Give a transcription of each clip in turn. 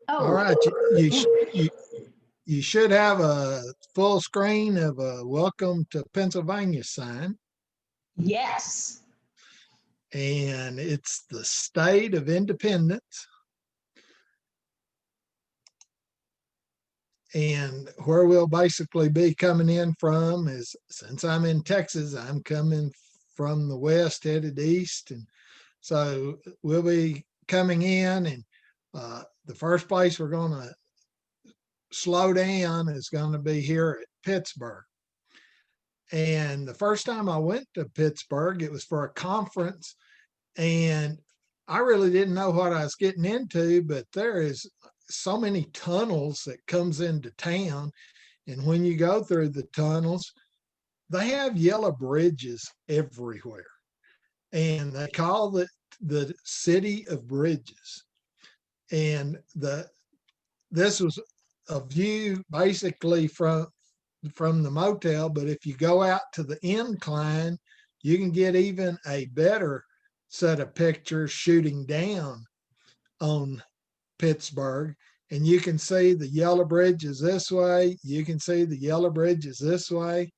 All Oh, right, you should have a full screen of a welcome to Pennsylvania sign, yes. and it's the state of independence. And where we'll basically be coming in from is, since I'm in Texas, I'm coming from the west headed east. And so we'll be coming in, and the first place we're going to slow down is going to be here at Pittsburgh. And the first time I went to Pittsburgh, it was for a conference, and I really didn't know what I was getting into, but there is so many tunnels that comes into town. And when you go through the tunnels, they have yellow bridges everywhere. And they call it the city of bridges. And this was a view basically from the motel, but if you go out to the incline, you can get even a better set of pictures shooting down on Pittsburgh. And you can see the yellow bridges this way, you can see the yellow bridges this way.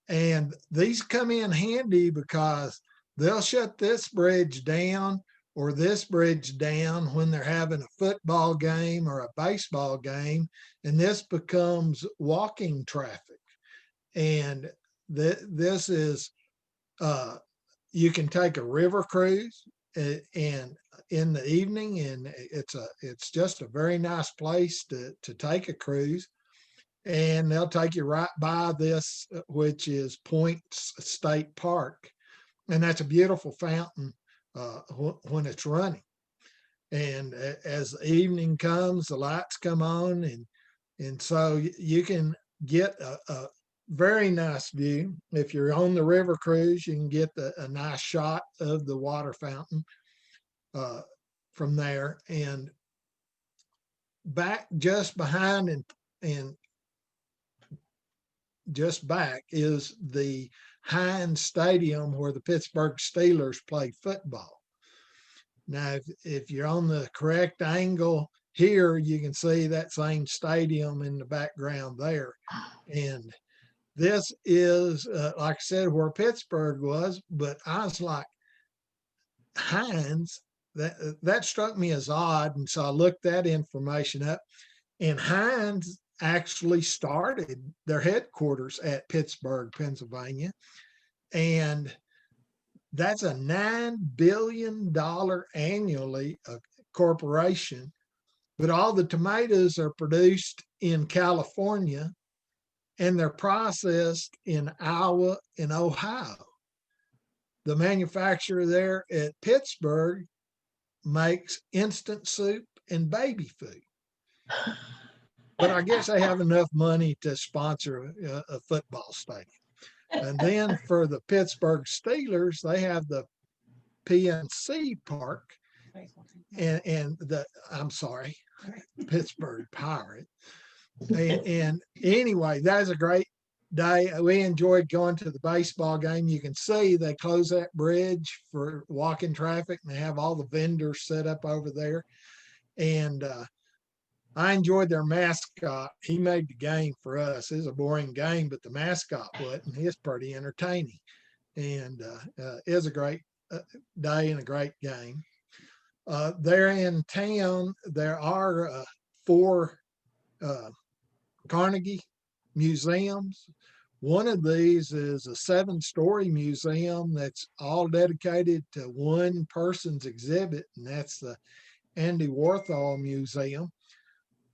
And these come in handy because they'll shut this bridge down or this bridge down when they're having a football game or a baseball game, and this becomes walking traffic. And this is, uh, you can take a river cruise and in the evening, and it's just a very nice place to take a cruise. And they'll take you right by this, which is Point State Park, and that's a beautiful fountain when it's running. And as the evening comes, the lights come on, and so you can get a very nice view. If you're on the river cruise, you can get a nice shot of the water fountain uh, from there. And back just behind and just back is the Heinz Stadium where the Pittsburgh Steelers play football. Now, if you're on the correct angle here, you can see that same stadium in the background there. And this is, like I said, where Pittsburgh was, but I was like, Heinz, that struck me as odd. And so I looked that information up. And Heinz actually started their headquarters at Pittsburgh, Pennsylvania. And that's a $9 billion annually corporation. But all the tomatoes are produced in California and they're processed in Iowa and Ohio. The manufacturer there at Pittsburgh makes instant soup and baby food. But I guess they have enough money to sponsor a football stadium. And then for the Pittsburgh Steelers, they have the PNC Park and the, I'm sorry, Pittsburgh Pirate. And anyway, that was a great day. We enjoyed going to the baseball game. You can see they close that bridge for walking traffic, and they have all the vendors set up over there. And I enjoyed their mascot. He made the game for us. It was a boring game, but the mascot wasn't. He was pretty entertaining. And it was a great day and a great game. There in town, there are four uh, Carnegie museums. One of these is a 7-story museum that's all dedicated to one person's exhibit, and that's the Andy Warhol Museum.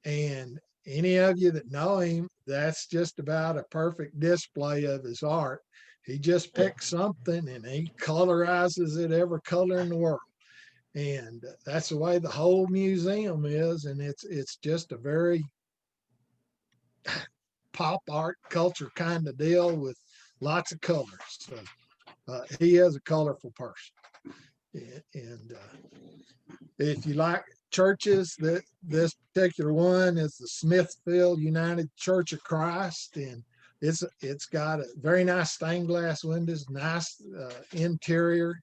And any of you that know him, that's just about a perfect display of his art. He just picks something and he colorizes it every color in the world. And that's the way the whole museum is. And it's just a very pop art culture kind of deal with lots of colors. So he is a colorful person. And if you like churches, that this particular one is the Smithfield United Church of Christ, and it's got a very nice stained glass windows, nice interior,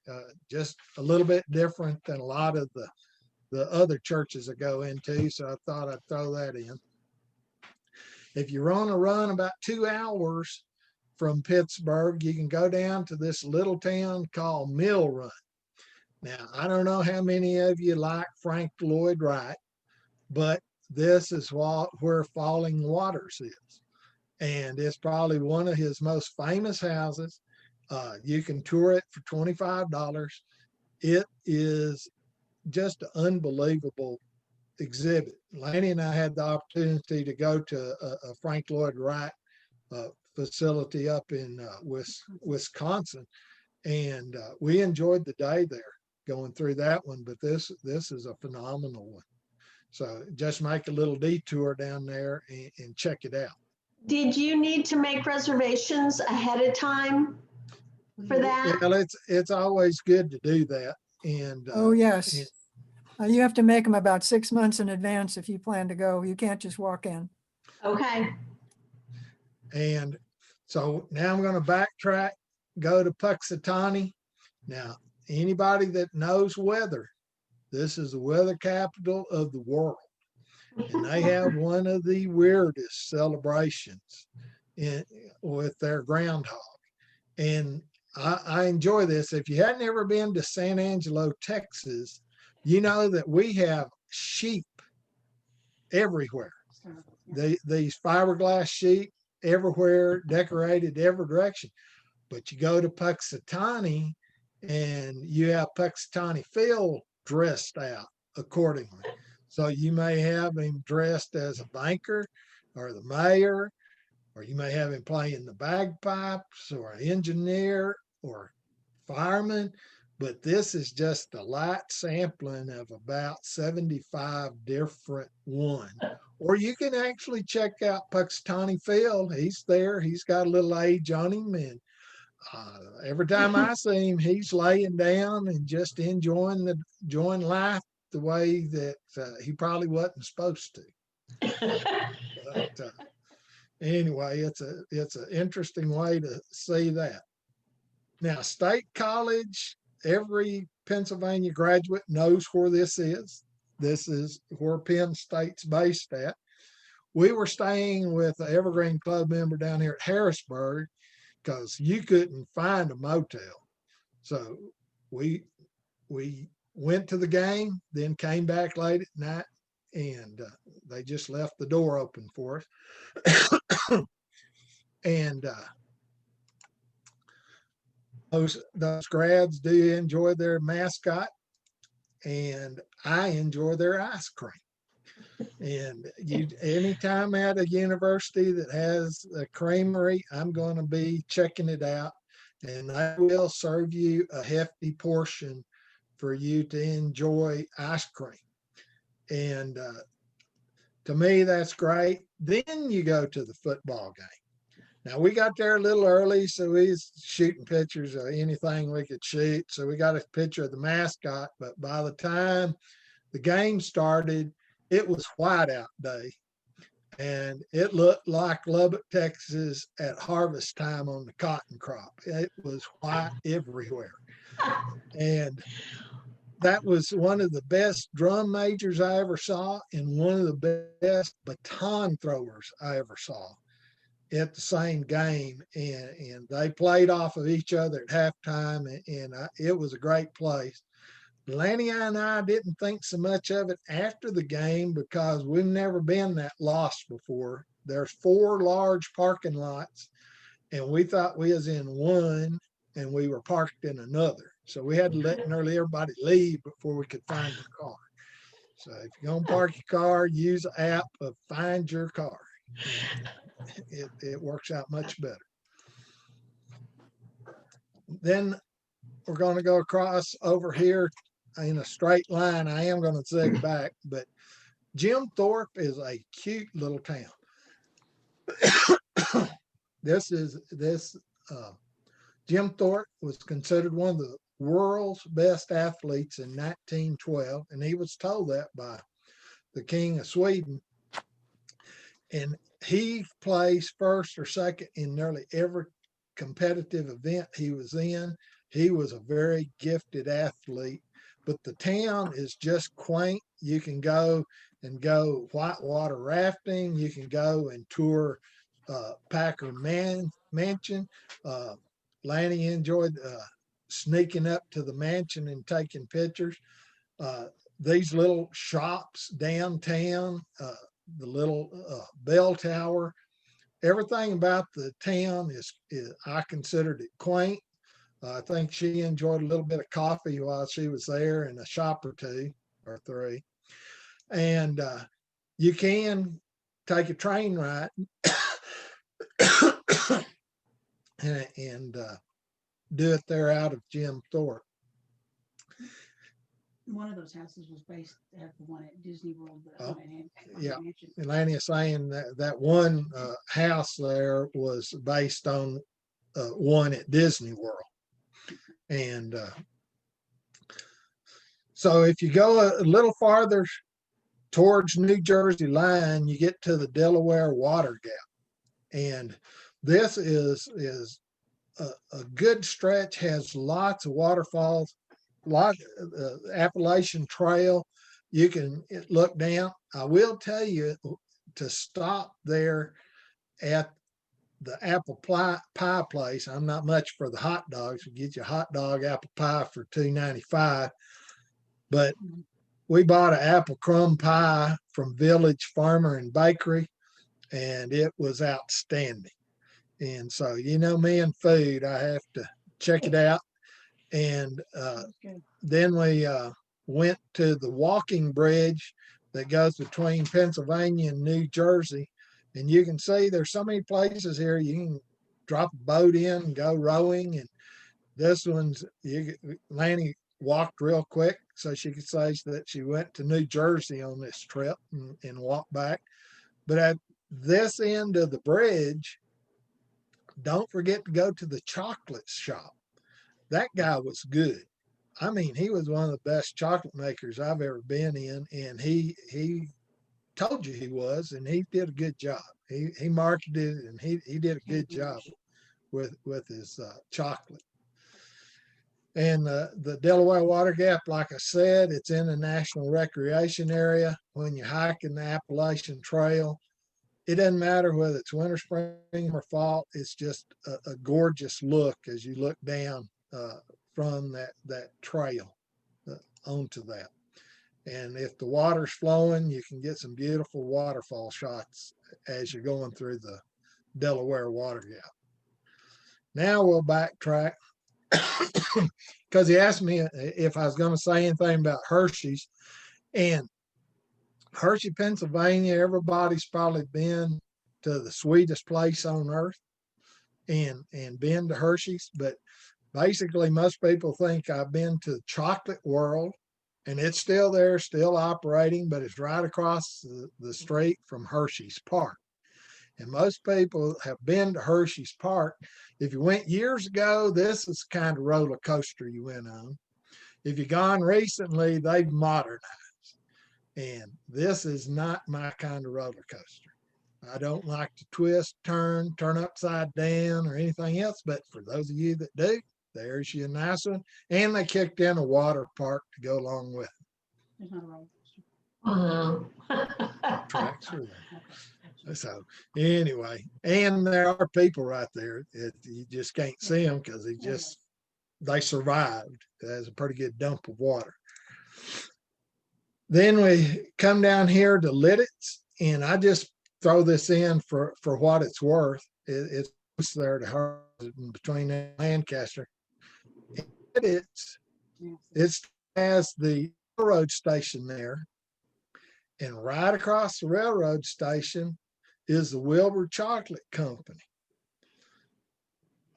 just a little bit different than a lot of the the other churches I go into. So I thought I'd throw that in. If you're on a run about 2 hours from Pittsburgh, you can go down to this little town called Mill Run. Now, I don't know how many of you like Frank Lloyd Wright, but this is where Falling Waters is. And it's probably one of his most famous houses. You can tour it for $25. It is just an unbelievable exhibit. Lanny and I had the opportunity to go to a Frank Lloyd Wright facility up in Wisconsin, and we enjoyed the day there going through that one. But this is a phenomenal one. So just make a little detour down there and check it out. Did you need to make reservations ahead of time for that? Well, it's always good to do that. And Oh, yes. You have to make them about 6 months in advance if you plan to go. You can't just walk in. Okay. And so now I'm going to backtrack, go to Puxatawny. Now, anybody that knows weather, this is the weather capital of the world. And they have one of the weirdest celebrations with their groundhog. And I enjoy this. If you hadn't ever been to San Angelo, Texas, you know that we have sheep everywhere. These fiberglass sheep everywhere, decorated every direction. But you go to Puxatawny and you have Puxatawny Phil dressed out accordingly. So you may have him dressed as a banker or the mayor, or you may have him playing the bagpipes or an engineer or fireman. But this is just a light sampling of about 75 different ones. Or you can actually check out Puxatawny Phil. He's there. He's got a little age on him. And every time I see him, he's laying down and just enjoying life the way that he probably wasn't supposed to. But anyway, it's an interesting way to see that. Now, State College, every Pennsylvania graduate knows where this is. This is where Penn State's based at. We were staying with an Evergreen Club member down here at Harrisburg because you couldn't find a motel. So we went to the game, then came back late at night, and they just left the door open for us. And those grads do enjoy their mascot, and I enjoy their ice cream. And anytime at a university that has a creamery, I'm going to be checking it out, and they will serve you a hefty portion for you to enjoy ice cream. And to me, that's great. Then you go to the football game. Now, we got there a little early, so we was shooting pictures of anything we could shoot. So we got a picture of the mascot, but by the time the game started, it was whiteout day. And it looked like Lubbock, Texas at harvest time on the cotton crop. It was white everywhere. And that was one of the best drum majors I ever saw and one of the best baton throwers I ever saw at the same game. And they played off of each other at halftime, and it was a great place. Lanny and I didn't think so much of it after the game because we've never been that lost before. There's 4 large parking lots, and we thought we was in one and we were parked in another. So we had to let nearly everybody leave before we could find the car. So if you're going to park your car, use the app of Find Your Car. It works out much better. Then we're going to go across over here in a straight line. I am going to zig back, but Jim Thorpe is a cute little town. Jim Thorpe was considered one of the world's best athletes in 1912, and he was told that by the King of Sweden. And he placed first or second in nearly every competitive event he was in. He was a very gifted athlete, but the town is just quaint. You can go whitewater rafting. You can go and tour Packer Mansion. Uh, Lanny enjoyed sneaking up to the mansion and taking pictures. Uh, these little shops downtown, the little bell tower, everything about the town is I considered it quaint. I think she enjoyed a little bit of coffee while she was there and a shop or two or three. And you can take a train ride and do it there out of Jim Thorpe. One of those houses was based at the one at Disney World. Oh, yeah. And Lanny is saying that one house there was based on one at Disney World. And so if you go a little farther towards New Jersey line, you get to the Delaware Water Gap. And this is a good stretch, has lots of waterfalls, Appalachian Trail. You can look down. I will tell you to stop there at the apple pie place. I'm not much for the hot dogs. We get you a hot dog apple pie for $2.95, but we bought an apple crumb pie from Village Farmer and Bakery, and it was outstanding. And so, you know, me and food, I have to check it out. And then we went to the walking bridge that goes between Pennsylvania and New Jersey. And you can see there's so many places here. You can drop a boat in and go rowing. And this one's, Lanny walked real quick so she could say that she went to New Jersey on this trip and walked back. But at this end of the bridge, don't forget to go to the chocolate shop. That guy was good. I mean, he was one of the best chocolate makers I've ever been in, and he told you he was, and he did a good job. He marketed it, and he did a good job with his chocolate. And the Delaware Water Gap, like I said, it's in a national recreation area. When you're hiking the Appalachian Trail, it doesn't matter whether it's winter, spring, or fall. It's just a gorgeous look as you look down from that trail onto that. And if the water's flowing, you can get some beautiful waterfall shots as you're going through the Delaware Water Gap. Now we'll backtrack because he asked me if I was going to say anything about Hershey's. And Hershey, Pennsylvania, everybody's probably been to the sweetest place on earth and been to Hershey's. But basically, most people think I've been to chocolate world, and it's still there, still operating, but it's right across the street from Hershey's Park. And most people have been to Hershey's Park. If you went years ago, this is the kind of roller coaster you went on. If you've gone recently, they've modernized. And this is not my kind of roller coaster. I don't like to twist, turn upside down or anything else. But for those of you that do, there's your nice one. And they kicked in a water park to go along with it. There's not a roller coaster. Wow. Tracks are there. So anyway, and there are people right there. You just can't see them because they survived. There's a pretty good dump of water. Then we come down here to Lidditz, and I just throw this in for what it's worth. It's there to her between Lancaster. It has the railroad station there, and right across the railroad station is the Wilbur Chocolate Company.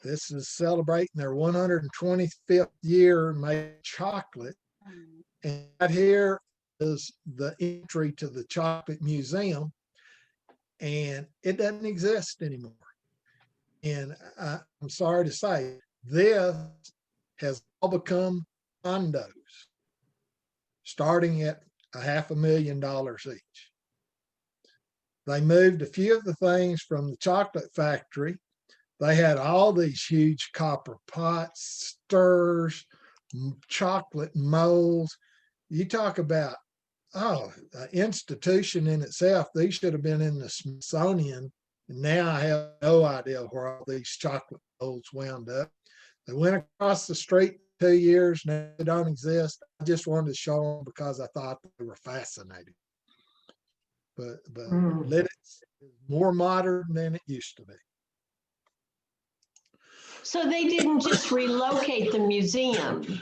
This is celebrating their 125th year making chocolate, and right here is the entry to the Chocolate Museum, and it doesn't exist anymore. And I'm sorry to say, this has all become condos, starting at $500,000 each. They moved a few of the things from the chocolate factory. They had all these huge copper pots, stirrers, chocolate molds. You talk about, oh, an institution in itself. These should have been in the Smithsonian. And now I have no idea where all these chocolate molds wound up. They went across the street 2 years. Now they don't exist. I just wanted to show them because I thought they were fascinating. But Lidditz is more modern than it used to be. So they didn't just relocate the museum.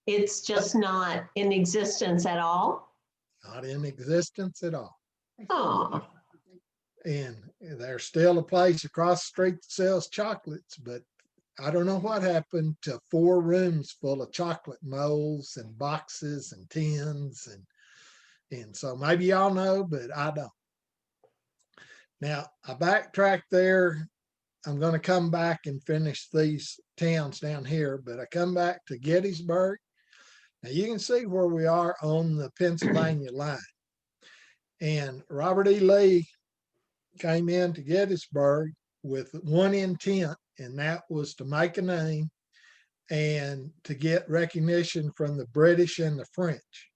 It's just not in existence at all? Not in existence at all. Oh, And there's still a place across the street that sells chocolates, but I don't know what happened to 4 rooms full of chocolate molds and boxes and tins. And so maybe y'all know, but I don't. Now, I backtracked there. I'm going to come back and finish these towns down here, but I come back to Gettysburg. Now you can see where we are on the Pennsylvania line. And Robert E. Lee came into Gettysburg with one intent, and that was to make a name and to get recognition from the British and the French.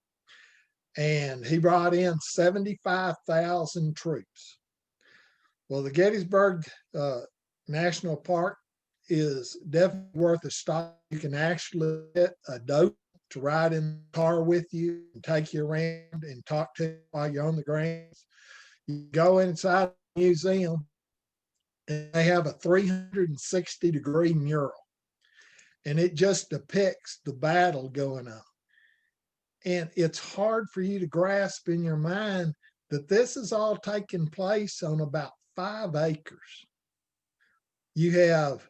And he brought in 75,000 troops. Well, the Gettysburg National Park is definitely worth a stop. You can actually get a dope to ride in the car with you and take you around and talk to you while you're on the grounds. You go inside the museum and they have a 360-degree mural, and it just depicts the battle going on. And it's hard for you to grasp in your mind that this is all taking place on about 5 acres. You have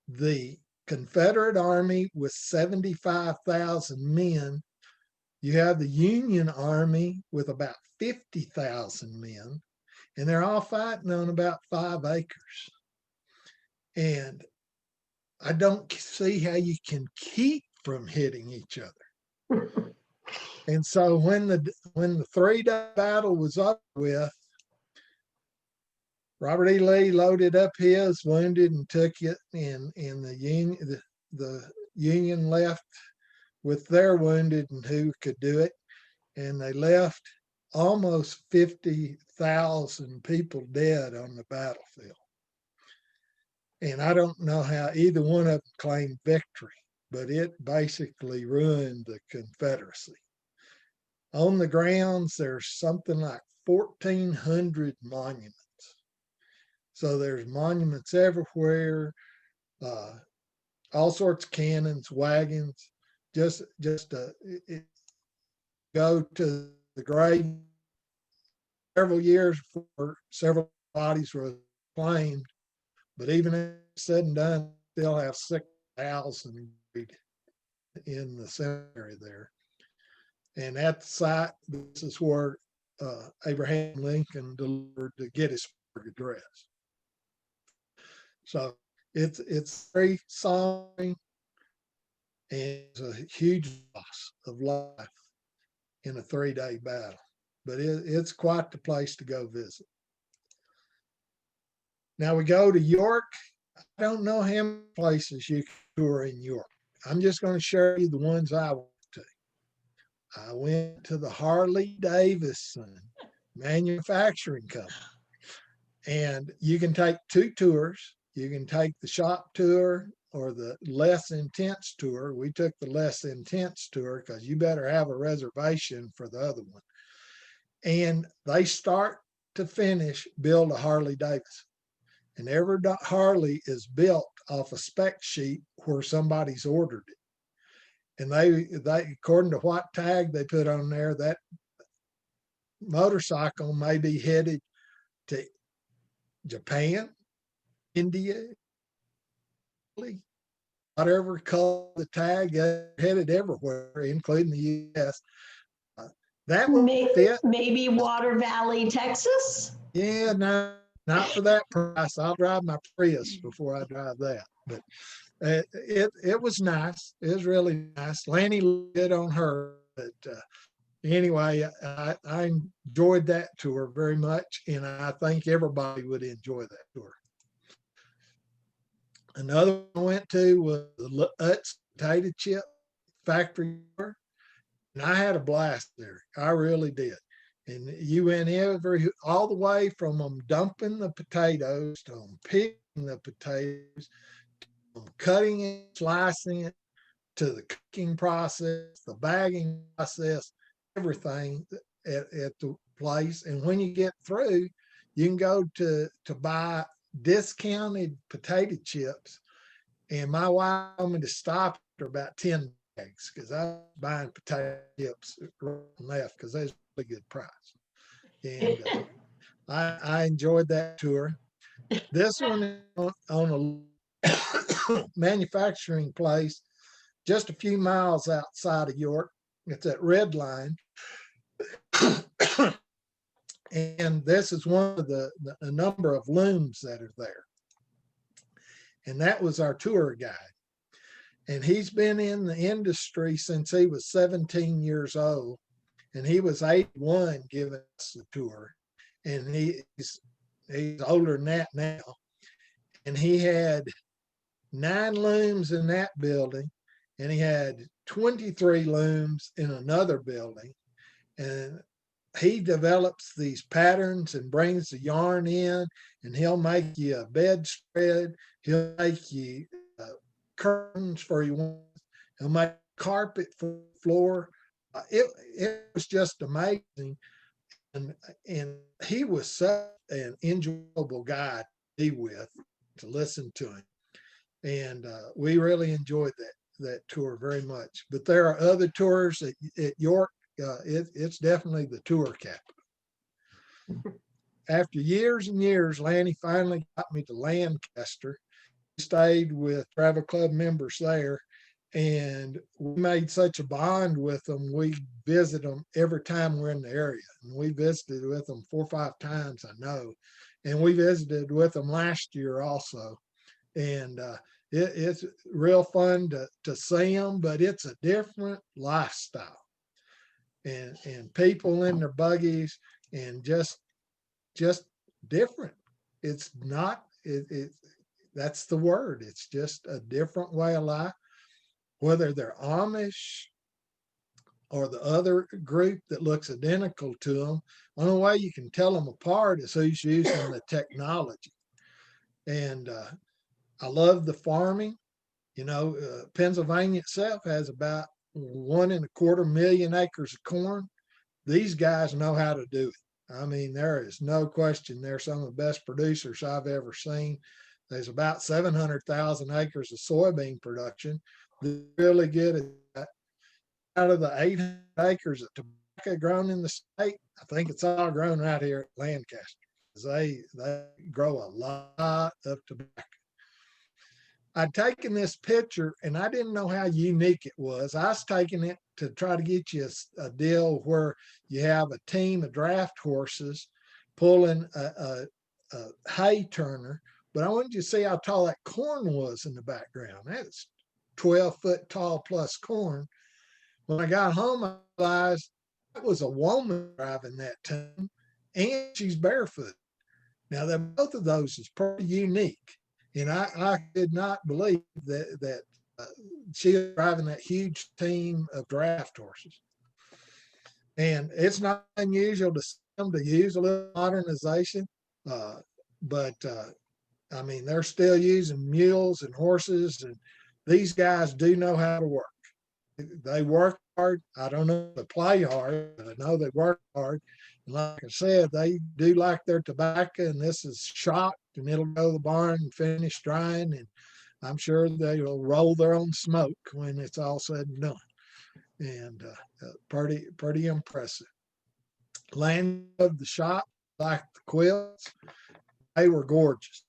the Confederate Army with 75,000 men. You have the Union Army with about 50,000 men, and they're all fighting on about 5 acres. And I don't see how you can keep from hitting each other. And so when the 3-day battle was up with, Robert E. Lee loaded up his wounded and took it, and the Union left with their wounded and who could do it. And they left almost 50,000 people dead on the battlefield. And I don't know how either one of them claimed victory, but it basically ruined the Confederacy. On the grounds, there's something like 1,400 monuments. So there's monuments everywhere, all sorts of cannons, wagons. Just go to the grave several years before several bodies were claimed. But even if it's said and done, still have 6,000 in the cemetery there. And at the site, this is where Abraham Lincoln delivered the Gettysburg Address. So it's very sorry, and it's a huge loss of life in a 3-day battle. But it's quite the place to go visit. Now we go to York. I don't know how many places you can tour in York. I'm just going to share you the ones I went to. I went to the Harley Davidson Manufacturing Company. And you can take 2 tours. You can take the shop tour or the less intense tour. We took the less intense tour because you better have a reservation for the other one. And they start to finish build a Harley Davidson. And every Harley is built off a spec sheet where somebody's ordered it. And they according to what tag they put on there, that motorcycle may be headed to Japan, India, whatever color the tag, headed everywhere, including the US. That would fit. Maybe Water Valley, Texas? Yeah, no, not for that price. I'll drive my Prius before I drive that. But it was nice. It was really nice. Lanny did on her, but anyway, I enjoyed that tour very much, and I think everybody would enjoy that tour. Another one I went to was the Utz potato chip factory tour, and I had a blast there. I really did. And you went all the way from them dumping the potatoes to them picking the potatoes, from cutting it, slicing it, to the cooking process, the bagging process, everything at the place. And when you get through, you can go to buy discounted potato chips. And my wife told me to stop after about 10 bags because I was buying potato chips right and left because they was a really good price. And I enjoyed that tour. This one is on a manufacturing place just a few miles outside of York. It's at Red Line. And this is one of the number of looms that are there. And that was our tour guide. And he's been in the industry since he was 17 years old. And he was 81 giving us the tour. And he's older than that now. And he had 9 looms in that building. And he had 23 looms in another building. And he develops these patterns and brings the yarn in, and he'll make you a bedspread. He'll make you curtains for your walls. He'll make carpet for the floor. It was just amazing. And he was such an enjoyable guy to be with, to listen to him. And we really enjoyed that tour very much. But there are other tours at York. It's definitely the tour capital. After years and years, Lanny finally got me to Lancaster. We stayed with travel club members there, and we made such a bond with them. We visit them every time we're in the area, and we visited with them 4 or 5 times, I know. And we visited with them last year also. And it's real fun to see them, but it's a different lifestyle. And people in their buggies, and just different. It's not, that's the word. It's just a different way of life, whether they're Amish or the other group that looks identical to them. The only way you can tell them apart is who's using the technology. And I love the farming. Pennsylvania itself has about 1.25 million acres of corn. These guys know how to do it. I mean, there is no question they're some of the best producers I've ever seen. There's about 700,000 acres of soybean production. They're really good at that. Out of the 800 acres of tobacco grown in the state, I think it's all grown right here at Lancaster. They grow a lot of tobacco. I'd taken this picture and I didn't know how unique it was. I was taking it to try to get you a deal where you have a team of draft horses pulling a hay turner, but I wanted you to see how tall that corn was in the background. That's 12 foot tall plus corn. When I got home, I realized it was a woman driving that team, and she's barefoot. Now, both of those is pretty unique. And I could not believe that she was driving that huge team of draft horses. And it's not unusual to see them to use a little modernization, but I mean, they're still using mules and horses, and these guys do know how to work. They work hard. I don't know if they play hard, but I know they work hard. And like I said, they do like their tobacco, and this is shocked, and it'll go to the barn and finish drying. And I'm sure they will roll their own smoke when it's all said and done. And pretty impressive. Land of the shop, like the quilts, they were gorgeous.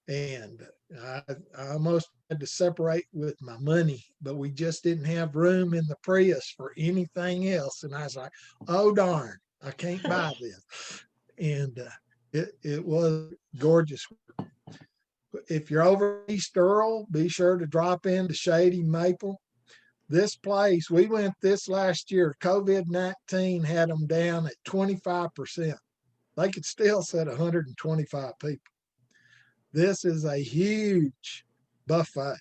And I almost had to separate with my money, but we just didn't have room in the Prius for anything else. And I was like, oh, darn, I can't buy this. And it was gorgeous. If you're over East Earl, be sure to drop into Shady Maple. This place, we went this last year, COVID-19 had them down at 25%. They could still set 125 people. This is a huge buffet,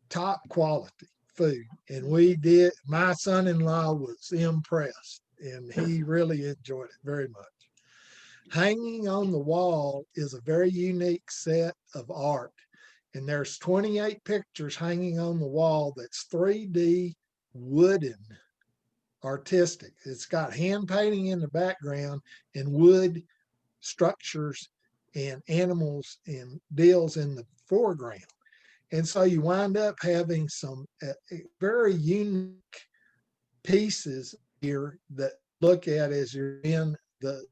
top quality food. And we did, my son-in-law was impressed and he really enjoyed it very much. Hanging on the wall is a very unique set of art. And there's 28 pictures hanging on the wall that's 3D wooden artistic. It's got hand painting in the background and wood structures and animals and deals in the foreground. And so you wind up having some very unique pieces here that look at as you're in the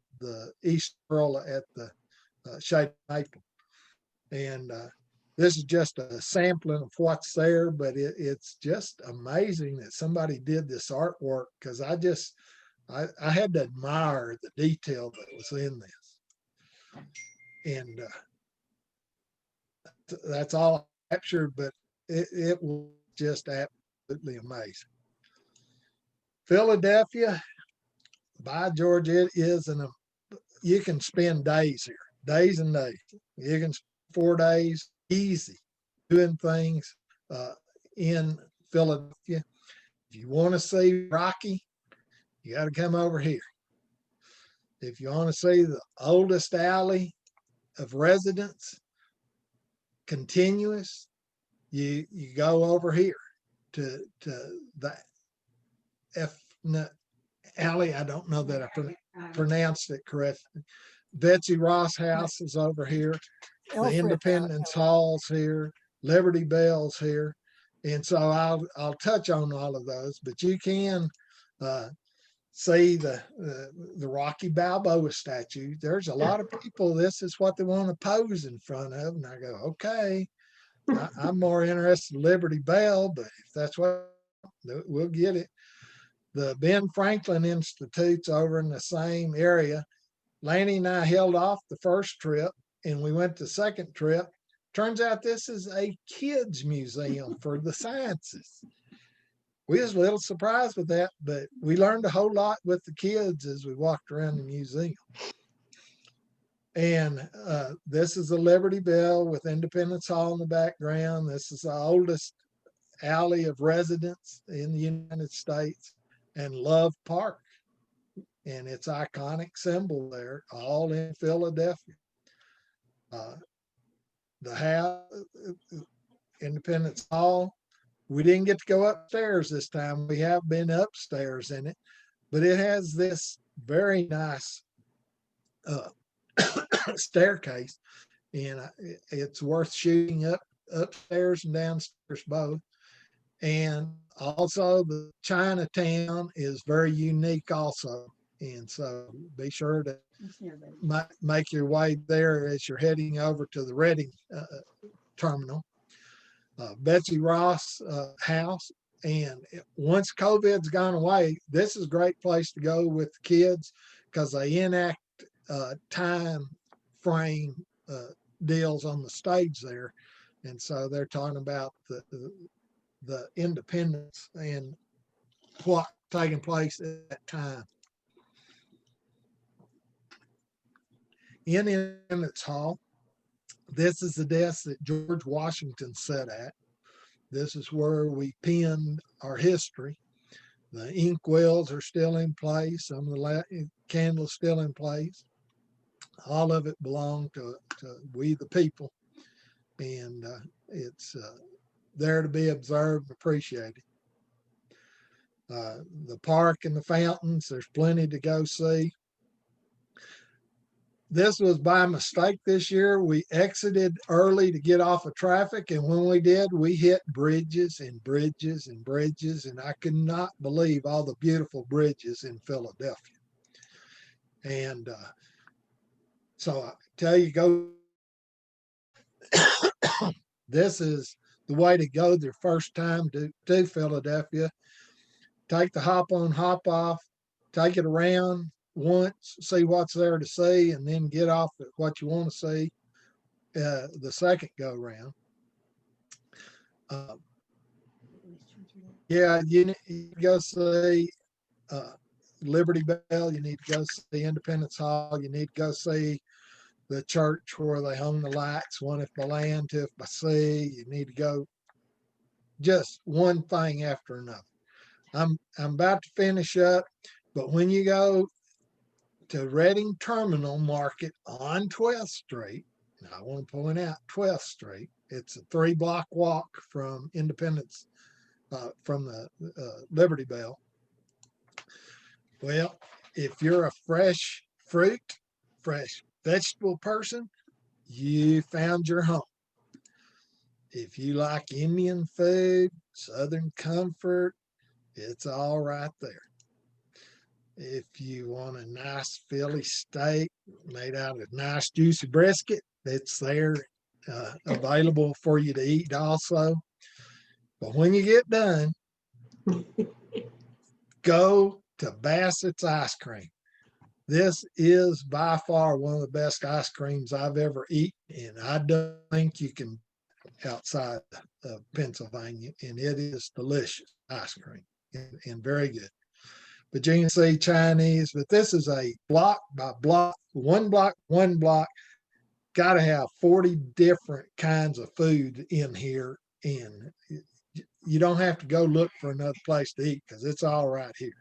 East Earl at the Shade Maple. And this is just a sampling of what's there, but it's just amazing that somebody did this artwork because I had to admire the detail that was in this. And that's all I captured, but it was just absolutely amazing. Philadelphia, by George, it is you can spend days here, days and days. You can spend 4 days easy doing things in Philadelphia. If you want to see Rocky, you got to come over here. If you want to see the oldest alley of residence, continuous, you go over here to the F alley. I don't know that I pronounced it correctly. Betsy Ross House is over here. The Alfred, Independence Hall's here. Liberty Bell's here. And so I'll touch on all of those, but you can see the Rocky Balboa statue. There's a lot of people, this is what they want to pose in front of. And I go, okay, I'm more interested in Liberty Bell, but if that's what, we'll get it. The Ben Franklin Institute's over in the same area. Lanny and I held off the first trip and we went the second trip. Turns out this is a kids museum for the sciences. We was a little surprised with that, but we learned a whole lot with the kids as we walked around the museum. And this is the Liberty Bell with Independence Hall in the background. This is the oldest alley of residence in the United States, and Love Park and its iconic symbol there, all in Philadelphia. The house, Independence Hall, we didn't get to go upstairs this time. We have been upstairs in it, but it has this very nice staircase, and it's worth shooting upstairs and downstairs both. And also the Chinatown is very unique also. And so be sure to make your way there as you're heading over to the Reading terminal. Betsy Ross house. And once COVID's gone away, this is a great place to go with the kids because they enact time frame deals on the stage there. And so they're talking about the independence and what taking place at that time. In Independence Hall, this is the desk that George Washington sat at. This is where we penned our history. The inkwells are still in place. Some of the candles still in place. All of it belonged to we the people. And it's there to be observed and appreciated. The park and the fountains, there's plenty to go see. This was by mistake this year. We exited early to get off of traffic. And when we did, we hit bridges and bridges and bridges. And I could not believe all the beautiful bridges in Philadelphia. And so I tell you, go. This is the way to go their first time to Philadelphia. Take the hop on, hop off, take it around once, see what's there to see, and then get off at what you want to see the second go round. Yeah, you need to go see Liberty Bell. You need to go see Independence Hall. You need to go see the church where they hung the lights, one if by land, two if by sea. You need to go just one thing after another. I'm about to finish up, but when you go to Reading Terminal Market on 12th Street, now I want to point out 12th Street. It's a 3-block walk from Independence, from the Liberty Bell. Well, if you're a fresh fruit, fresh vegetable person, you found your home. If you like Indian food, Southern comfort, it's all right there. If you want a nice Philly steak made out of nice juicy brisket, it's there, available for you to eat also. But when you get done, go to Bassett's Ice Cream. This is by far one of the best ice creams I've ever eaten, and I don't think you can outside of Pennsylvania, and it is delicious ice cream and very good. But you can see Chinese, but this is a block by block, one block, got to have 40 different kinds of food in here. And you don't have to go look for another place to eat because it's all right here.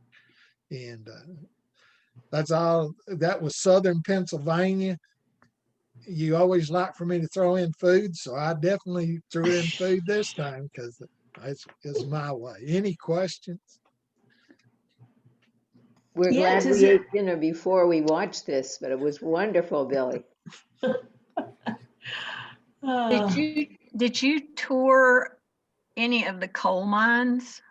And that's all. That was Southern Pennsylvania. You always like for me to throw in food, so I definitely threw in food this time because it's my way. Any questions? We're Yeah, glad we ate dinner before we watched this, but it was wonderful, Billy. Did you tour any of the coal mines?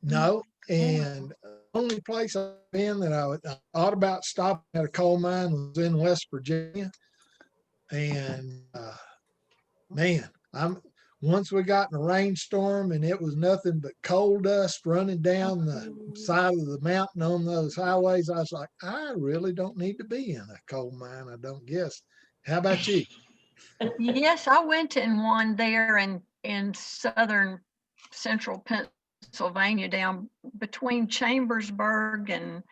No, and only place I've been that I thought about stopping at a coal mine was in West Virginia. And man, once we got in a rainstorm and it was nothing but coal dust running down the side of the mountain on those highways, I was like, I really don't need to be in a coal mine, I don't guess. How about you? Yes, I went in one there in southern central Pennsylvania, down between Chambersburg and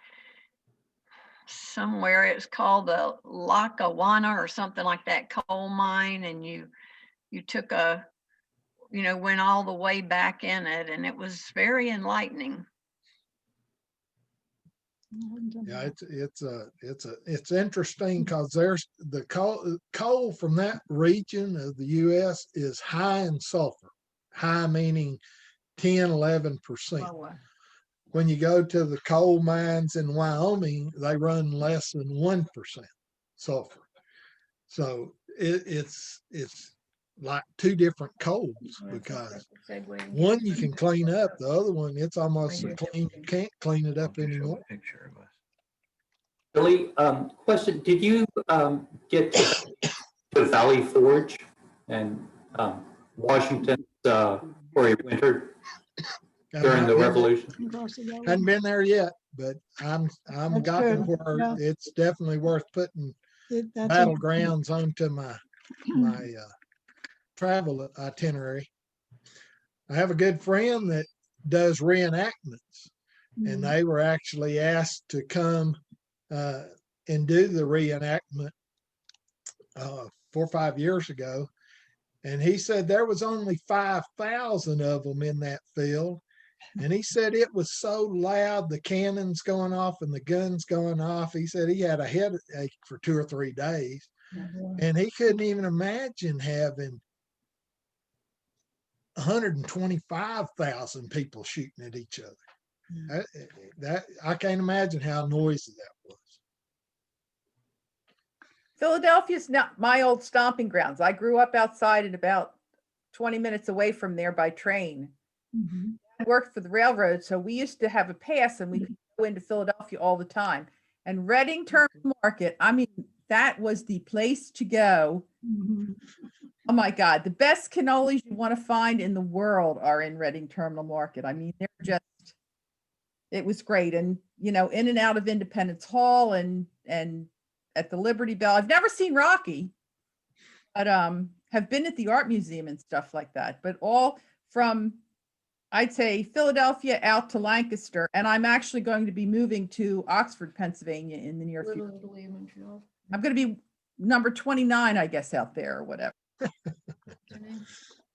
somewhere. It's called the Lackawanna or something like that coal mine, and you took went all the way back in it, and it was very enlightening. Yeah, it's interesting because there's the coal from that region of the U.S. is high in sulfur. High meaning 10, 11%. When you go to the coal mines in Wyoming, they run less than 1% sulfur. So it's like two different coals because one you can clean up, the other one it's almost so clean you can't clean it up anymore. Billy, question: did you get to Valley Forge and Washington where he wintered during the Revolution? Hadn't been there yet, but I'm That's gotten good. where Yeah. it's definitely worth putting That's battlegrounds onto my travel itinerary. I have a good friend that does reenactments, and they were actually asked to come and do the reenactment 4 or 5 years ago. And he said there was only 5,000 of them in that field. And he said it was so loud, the cannons going off and the guns going off. He said he had a headache for 2 or 3 days. And he couldn't even imagine having 125,000 people shooting at each other. That I can't imagine how noisy that was. Philadelphia's not my old stomping grounds. I grew up outside and about 20 minutes away from there by train. I worked for the railroad, so we used to have a pass and we could go into Philadelphia all the time. And Reading Terminal Market, I mean, that was the place to go. Oh my God, the best cannolis you want to find in the world are in Reading Terminal Market. I mean, they're just, it was great. And, in and out of Independence Hall and at the Liberty Bell. I've never seen Rocky, but have been at the art museum and stuff like that. But all from, I'd say, Philadelphia out to Lancaster. And I'm actually going to be moving to Oxford, Pennsylvania in the near future. I'm going to be number 29, I guess, out there or whatever.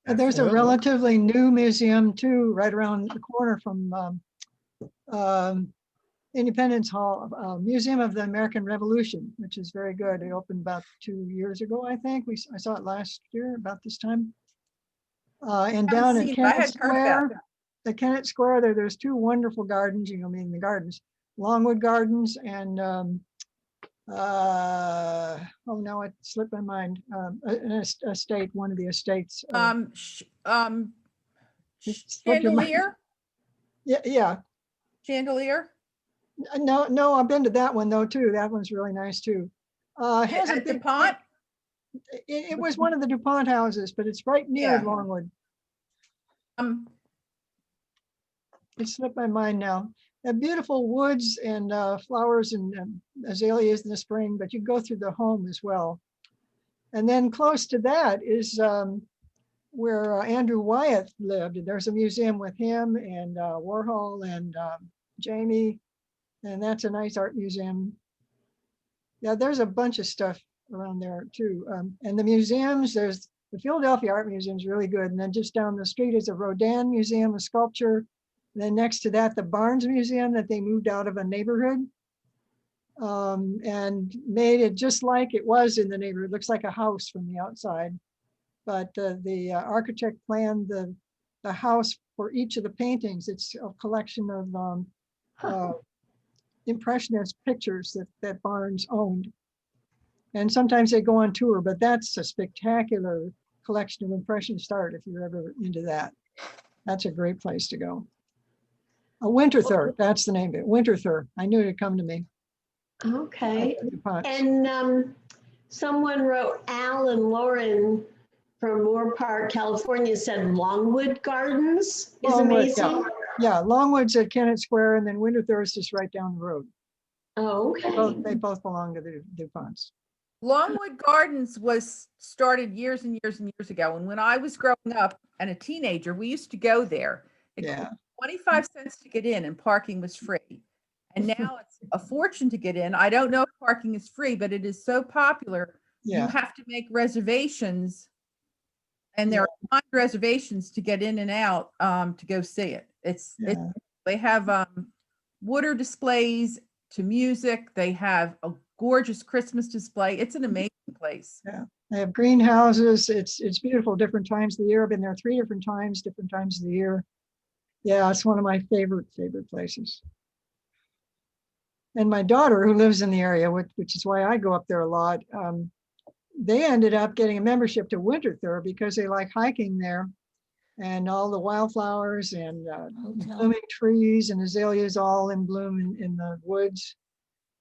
There's a Well, relatively new museum too, right around the corner from Independence Hall, Museum of the American Revolution, which is very good. It opened about 2 years ago, I think. I saw it last year about this time. And down seen at it. I Kennett hadn't heard about Square, the Kennett Square, there's two wonderful gardens, I mean the gardens, Longwood Gardens and oh no, it slipped my mind. An estate, one of the estates. Slipped your mind. Chandelier, Yeah. chandelier. No, I've been to that one though too. That one's really nice too. It has a At big, DuPont. it was one of the DuPont houses, but it's right near Yeah. Longwood. Um, It slipped my mind now. Beautiful woods and flowers and azaleas in the spring, but you go through the home as well. And then close to that is where Andrew Wyeth lived. There's a museum with him and Warhol and Jamie, and that's a nice art museum. Yeah, there's a bunch of stuff around there too. And the museums, there's the Philadelphia Art Museum is really good. And then just down the street is a Rodin Museum of Sculpture. And then next to that, the Barnes Museum that they moved out of a neighborhood and made it just like it was in the neighborhood. It looks like a house from the outside. But the architect planned the house for each of the paintings. It's a collection of impressionist pictures that Barnes owned. And sometimes they go on tour, but that's a spectacular collection of impressionist art if you're ever into that. That's a great place to go. A Winterthur, that's the name of it, Winterthur. I knew it'd come to me. Okay. DuPont. And someone wrote, Al and Lauren from Moore Park, California said Longwood Gardens is Longwood, amazing. Yeah, Longwood's at Kennett Square and then Winterthur is just right down the road. Oh, okay. They both belong to the DuPonts. Longwood Gardens was started years and years and years ago. And when I was growing up and a teenager, we used to go there. It Yeah. cost 25 cents to get in and parking was free. And now it's a fortune to get in. I don't know if parking is free, but it is so popular. You Yeah. have to make reservations. And there are timed reservations to get in and out to go see it. They have water displays to music. They have a gorgeous Christmas display. It's an amazing place. Yeah, they have greenhouses. It's beautiful different times of the year. I've been there 3 different times of the year. Yeah, it's one of my favorite places. And my daughter, who lives in the area, which is why I go up there a lot, they ended up getting a membership to Winterthur because they like hiking there and all the wildflowers and blooming trees and azaleas all in bloom in the woods.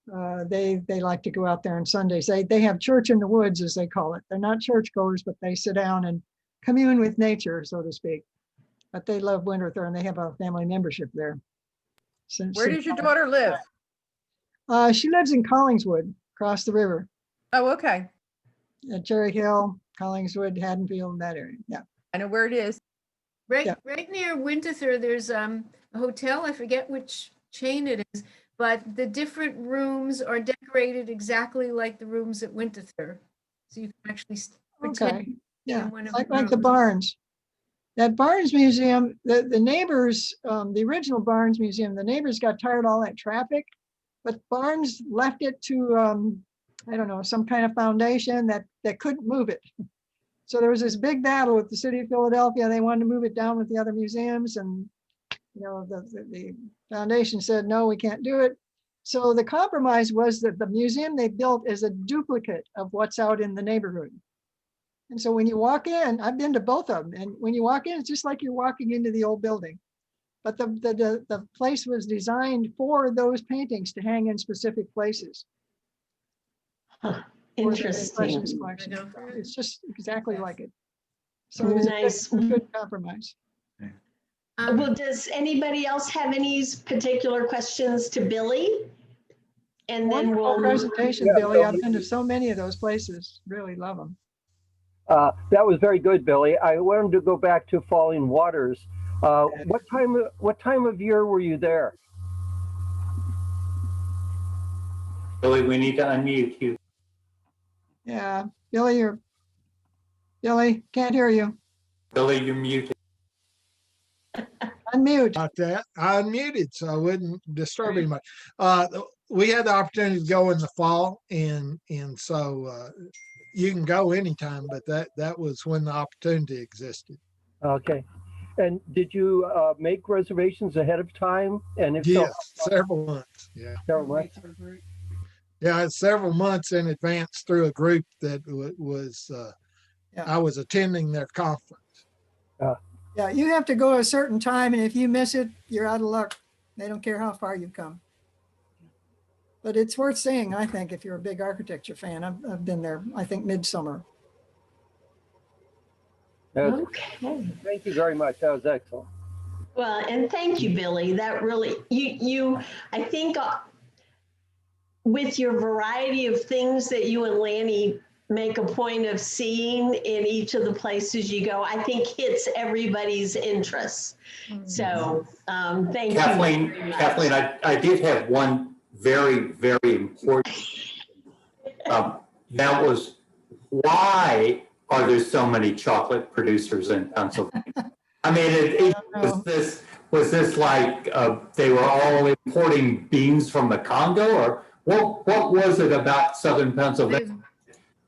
They like to go out there on Sundays. They have church in the woods, as they call it. They're not churchgoers, but they sit down and commune with nature, so to speak. But they love Winterthur and they have a family membership there. Where does your daughter live? She lives in Collingswood, across the river. Oh, okay. At Cherry Hill, Collingswood, Haddonfield, that area. Yeah. I know where it is. Right, Yeah. right near Winterthur, there's a hotel, I forget which chain it is, but the different rooms are decorated exactly like the rooms at Winterthur. So you can actually pretend Okay. Yeah. in one of Like the the rooms. Barnes. That Barnes Museum, the neighbors, the original Barnes Museum, the neighbors got tired of all that traffic, but Barnes left it to, I don't know, some kind of foundation that couldn't move it. So there was this big battle with the city of Philadelphia. They wanted to move it down with the other museums, and the foundation said, no, we can't do it. So the compromise was that the museum they built is a duplicate of what's out in the neighborhood. And so when you walk in, I've been to both of them, and when you walk in, it's just like you're walking into the old building. But the place was designed for those paintings to hang in specific places. Huh, for the interesting. Impressionist collection. It's just exactly like it. So Oh, it was nice. a good compromise. Well, does anybody else have any particular questions to Billy? And then Wonderful we'll. presentation, Yeah, Billy. I've Billy. been to so many of those places. Really love them. That was very good, Billy. I wanted to go back to Falling Waters. What time of year were you there? Billy, we need to unmute you. Yeah, Billy, can't hear you. Billy, you're muted. Unmute. Like that. I unmuted, so I wouldn't disturb anybody. We had the opportunity to go in the fall, and so you can go anytime, but that was when the opportunity existed. Okay. And did you make reservations ahead of time? And if so, Yes, several months. Yeah, several months? yeah, it's several months in advance through a group that was Yeah. I was attending their conference. Yeah, you have to go a certain time, and if you miss it, you're out of luck. They don't care how far you've come. But it's worth seeing, I think, if you're a big architecture fan. I've been there, I think, midsummer. Okay. Thank you very much. That was excellent. Well, and thank you, Billy. That really, I think with your variety of things that you and Lanny make a point of seeing in each of the places you go, I think hits everybody's interests. So thank Kathleen, you. very much. Kathleen, I did have one very, very important. That was, why are there so many chocolate producers in Pennsylvania? I mean, was this like they were all importing beans from the Congo, or what was it about Southern Pennsylvania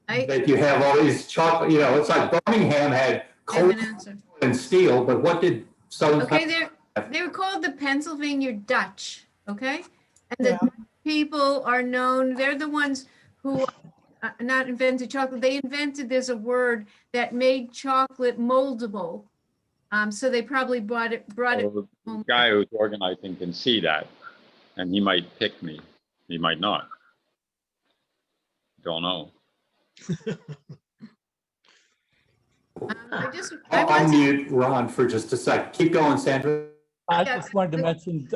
that you have all these chocolate? You know, it's like Birmingham had I have coal an answer. and steel, but what did Southern? Okay, they were called the Pennsylvania Dutch, okay? And the Yeah. Dutch people are known, they're the ones who not invented chocolate. They invented, there's a word that made chocolate moldable. So they probably brought it. Well, the guy who's organizing can see that, and he might pick me. He might not. Don't know. I I'll want to, unmute Ron for just a sec. Keep going, Sandra. I Yeah, just wanted to mention,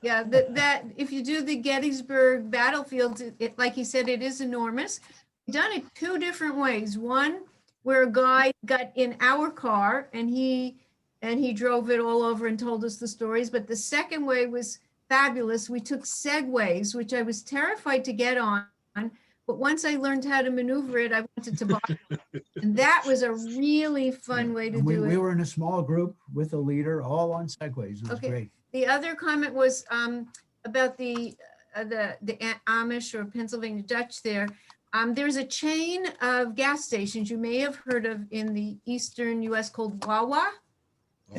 yeah, that if you do the Gettysburg battlefield, like he said, it is enormous. We've done it two different ways. One, where a guy got in our car and he drove it all over and told us the stories. But the second way was fabulous. We took segways, which I was terrified to get on. But once I learned how to maneuver it, I wanted to buy it. And that was a really fun way to and do it. we were in a small group with a leader, all on segways. It was Okay. great. The other comment was about the Amish or Pennsylvania Dutch there. There's a chain of gas stations you may have heard of in the eastern US called Wawa.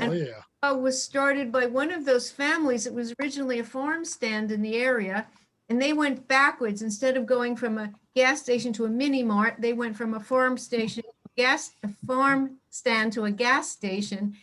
Oh, yeah. Was started by one of those families. It was originally a farm stand in the area, and they went backwards. Instead of going from a gas station to a mini mart, they went from a farm station, a farm stand to a gas station.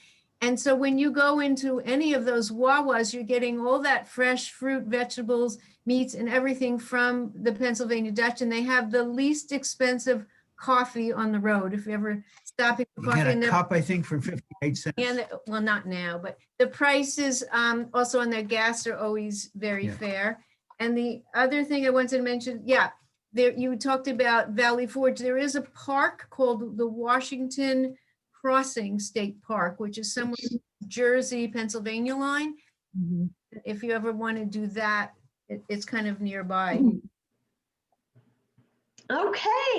And so when you go into any of those Wawas, you're getting all that fresh fruit, vegetables, meats, and everything from the Pennsylvania Dutch. And they have the least expensive coffee on the road. If you ever stop at You coffee, get a and cup, I think, for 58 cents. well, not now, but the prices also on their gas are always very Yeah. fair. And the other thing I wanted to mention, yeah, there you talked about Valley Forge. There is a park called the Washington Crossing State Park, which is somewhere in the Jersey, Pennsylvania line. Mhm. If you ever want to do that, it's kind of nearby. Okay.